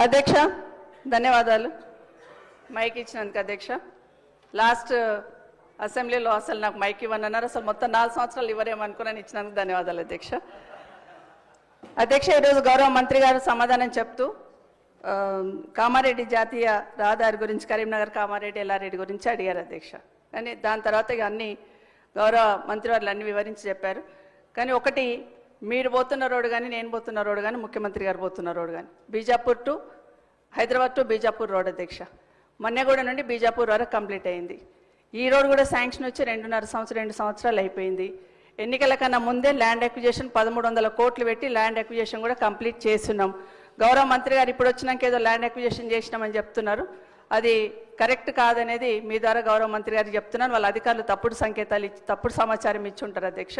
అధ్యక్ష ధన్యవాదాలు మైక్ ఇచ్చినందుకు. అధ్యక్ష లాస్ట్ అసెంబ్లీలో అసలు నాకు మైక్ ఇవ్వనన్నారు. అసలు మొత్తం 4 సంవత్సరాలు ఇవ్వరేమనుకున్నాను. ఇచ్చినందుకు ధన్యవాదాలు అధ్యక్ష. అధ్యక్ష ఈరోజు గౌరవ మంత్రి గారు సమాధానం చెప్తూ కామారెడ్డి జాతీయ రహదారి గురించి, కరీంనగర్ కామారెడ్డి ఎల్లారెడ్డి గురించి అడిగారు అధ్యక్ష. కానీ దాని తర్వాత ఇక అన్ని గౌరవ మంత్రివర్యులు అన్ని వివరించి చెప్పారు. కానీ ఒకటి, మీరు పోతున్న రోడ్డు కానీ, నేను పోతున్న రోడ్డు కానీ, ముఖ్యమంత్రి గారు పోతున్న రోడ్డు కానీ, Bijapur to Hyderabad to Bijapur road అధ్యక్ష. మన్నెగూడ నుండి బీజాపూర్ వరకు కంప్లీట్ అయింది. ఈ రోడ్ కూడా శాంక్షన్ వచ్చి 2 సంవత్సరాలు అయిపోయింది. ఎన్నికల కన్నా ముందే ల్యాండ్ అక్విజిషన్ 1300 కోట్లు పెట్టి ల్యాండ్ అక్విజిషన్ కూడా కంప్లీట్ చేస్తున్నాం. గౌరవ మంత్రి గారు ఇప్పుడు వచ్చినాక ఏదో ల్యాండ్ అక్విజిషన్ చేసినామని చెప్తున్నారు. అది కరెక్ట్ కాదనేది మీ ద్వారా గౌరవ మంత్రి గారికి చెప్తున్నాను. వాళ్ళ అధికారులు తప్పుడు సంకేతాలు ఇచ్చి తప్పుడు సమాచారం ఇచ్చి ఉంటారు అధ్యక్ష.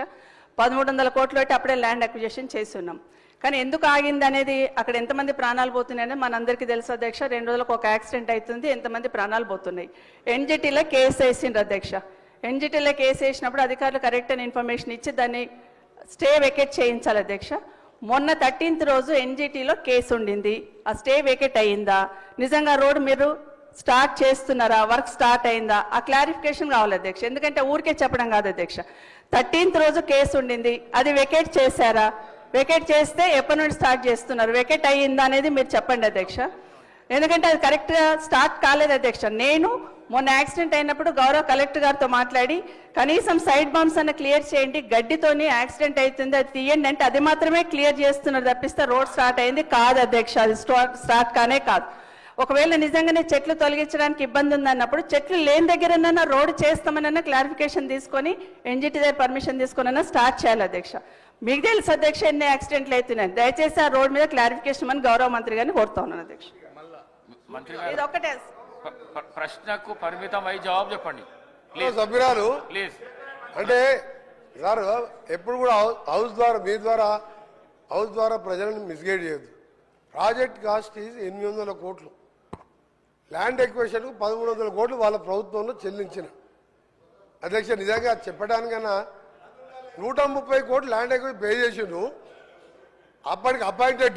1300 కోట్లు పెట్టి అప్పుడే ల్యాండ్ అక్విజిషన్ చేస్తున్నాం. కానీ ఎందుకు ఆగింది అనేది, అక్కడ ఎంతమంది ప్రాణాలు పోతున్నాయని మనందరికీ తెలుసు అధ్యక్ష. 2 రోజులకు ఒక యాక్సిడెంట్ అవుతుంది, ఎంతమంది ప్రాణాలు పోతున్నాయి. ఎన్జిటీలో కేసు వేసిండ్రు అధ్యక్ష. ఎన్జిటీలో కేసు వేసినప్పుడు అధికారులు కరెక్ట్ అని ఇన్ఫర్మేషన్ ఇచ్చి దాన్ని స్టే వెకేట్ చేయించాలి అధ్యక్ష. మొన్న 13th రోజు ఎన్జిటీలో కేసు ఉండింది. ఆ స్టే వెకేట్ అయ్యిందా, నిజంగా రోడ్ మీరు స్టార్ట్ చేస్తున్నారా, వర్క్ స్టార్ట్ అయిందా, ఆ క్లారిఫికేషన్ కావాలి అధ్యక్ష. ఎందుకంటే ఊరికే చెప్పడం కాదు అధ్యక్ష. 13th రోజు కేసు ఉండింది, అది వెకేట్ చేశారా, వెకేట్ చేస్తే ఎప్పటి నుండి స్టార్ట్ చేస్తున్నారు, వెకేట్ అయ్యిందా అనేది మీరు చెప్పండి అధ్యక్ష. ఎందుకంటే అది కరెక్ట్గా స్టార్ట్ కాలేదు అధ్యక్ష. నేను మొన్న యాక్సిడెంట్ అయినప్పుడు గౌరవ కలెక్టర్ గారితో మాట్లాడి కనీసం సైడ్ బాంబ్స్ అన్న క్లియర్ చేయండి, గడ్డితోని యాక్సిడెంట్ అవుతుంది అది తీయండి అంటే అది మాత్రమే క్లియర్ చేస్తున్నారు తప్పిస్తే రోడ్ స్టార్ట్ అయింది కాదు అధ్యక్ష. అది స్టార్ట్ కానే కాదు. ఒకవేళ నిజంగానే చెట్లు తొలగించడానికి ఇబ్బంది ఉందన్నప్పుడు చెట్లు లేని దగ్గరన్నా రోడ్డు చేస్తామనన్నా క్లారిఫికేషన్ తీసుకొని ఎన్జిటి దగ్గర పర్మిషన్ తీసుకున్నా స్టార్ట్ చేయాలి అధ్యక్ష. మీకు తెలుసు అధ్యక్ష ఎన్ని యాక్సిడెంట్లు అవుతున్నాయి. దయచేసి ఆ రోడ్ మీద క్లారిఫికేషన్ అని గౌరవ మంత్రి గారిని కోరుతా ఉన్నాను అధ్యక్ష. ఇది ఒక్కటే ప్రశ్నకు పరిమితం అయి జవాబు చెప్పండి సభ్యురాలు ప్లీజ్. అంటే సార్ ఎప్పుడు కూడా హౌస్ ద్వారా మీ ద్వారా హౌస్ ద్వారా ప్రజలను మిస్గైడ్ చేయొద్దు. ప్రాజెక్ట్ కాస్ట్ ఈజ్ 800 కోట్లు, ల్యాండ్ ఎక్విజిషన్కు 1300 కోట్లు వాళ్ళ ప్రభుత్వంలో చెల్లించిన అధ్యక్ష. నిజంగా చెప్పడానికన్నా 130 కోట్లు ల్యాండ్ ఎక్విజిషన్ పే చేసిండు. అప్పటికి అపాయింటెడ్